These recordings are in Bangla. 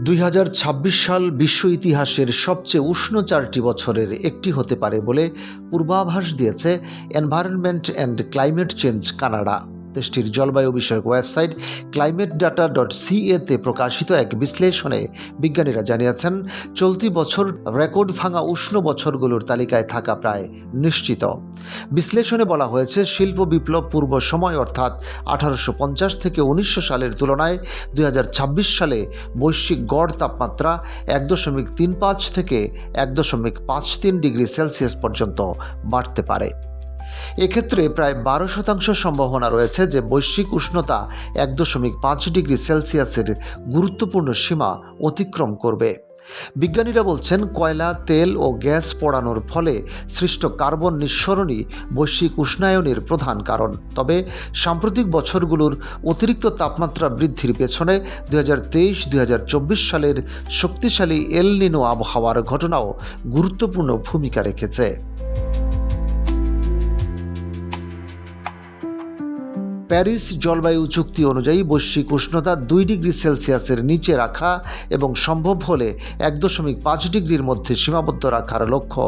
2026 সাল বিশ্ব ইতিহাসের সবচেয়ে উষ্ণ 4টি বছরের একটি হতে পারে বলে পূর্বাভাস দিয়েছে environment and climate change Canada. দেশটির জলবায়ু বিষয়ক ওয়েবসাইট climateData.ca-তে প্রকাশিত এক বিশ্লেষণে বিজ্ঞানীরা জানিয়েছেন, চলতি বছর রেকর্ড ভাঙা উষ্ণ বছরগুলোর তালিকায় থাকা প্রায় নিশ্চিত। বিশ্লেষণে বলা হয়েছে, শিল্প বিপ্লব পূর্ব সময় অর্থাৎ 1850 থেকে 1900 সালের তুলনায় 2026 সালে বৈশ্বিক গড় তাপমাত্রা 1.35 থেকে 1.53 ডিগ্রি সেলসিয়াস পর্যন্ত বাড়তে পারে। এক্ষেত্রে প্রায় 12% সম্ভাবনা রয়েছে যে বৈশ্বিক উষ্ণতা 1.5 ডিগ্রি সেলসিয়াসের গুরুত্বপূর্ণ সীমা অতিক্রম করবে। বিজ্ঞানীরা বলছেন, কয়লা, তেল ও গ্যাস পোড়ানোর ফলে সৃষ্ট কার্বন নিঃসরণই বৈশ্বিক উষ্ণায়নের প্রধান কারণ। তবে সাম্প্রতিক বছরগুলোর অতিরিক্ত তাপমাত্রা বৃদ্ধির পেছনে 2023-2024 সালের শক্তিশালী এল নিনো আবহাওয়ার ঘটনাও গুরুত্বপূর্ণ ভূমিকা রেখেছে। প্যারিস জলবায়ু চুক্তি অনুযায়ী বৈশ্বিক উষ্ণতা 2 ডিগ্রি সেলসিয়াসের নিচে রাখা এবং সম্ভব হলে 1.5 ডিগ্রির মধ্যে সীমাবদ্ধ রাখার লক্ষ্য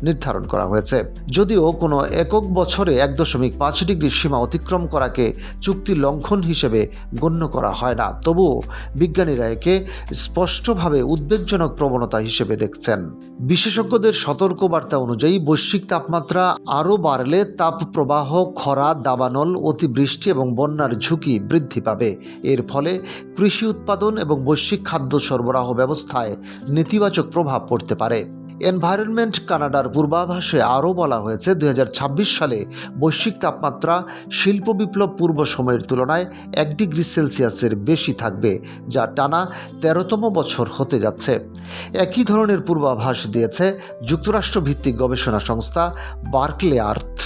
নির্ধারণ করা হয়েছে। যদিও কোনো একক বছরে 1.5 ডিগ্রির সীমা অতিক্রম করাকে চুক্তি লঙ্ঘন হিসেবে গণ্য করা হয় না, তবুও বিজ্ঞানীরা একে স্পষ্টভাবে উদ্বেগজনক প্রবণতা হিসেবে দেখছেন। বিশেষজ্ঞদের সতর্কবার্তা অনুযায়ী বৈশ্বিক তাপমাত্রা আরও বাড়লে তাপপ্রবাহ, খরা, দাবানল, অতিবৃষ্টি এবং বন্যার ঝুঁকি বৃদ্ধি পাবে। এর ফলে কৃষি উৎপাদন এবং বৈশ্বিক খাদ্য সরবরাহ ব্যবস্থায় নেতিবাচক প্রভাব পড়তে পারে। এনভায়রনমেন্ট কানাডার পূর্বাভাসে আরও বলা হয়েছে, 2026 সালে বৈশ্বিক তাপমাত্রা শিল্প বিপ্লব পূর্ব সময়ের তুলনায় 1 ডিগ্রি সেলসিয়াসের বেশি থাকবে, যা টানা 13তম বছর হতে যাচ্ছে। একই ধরনের পূর্বাভাস দিয়েছে যুক্তরাষ্ট্র ভিত্তিক গবেষণা সংস্থা বার্কলে আর্থ।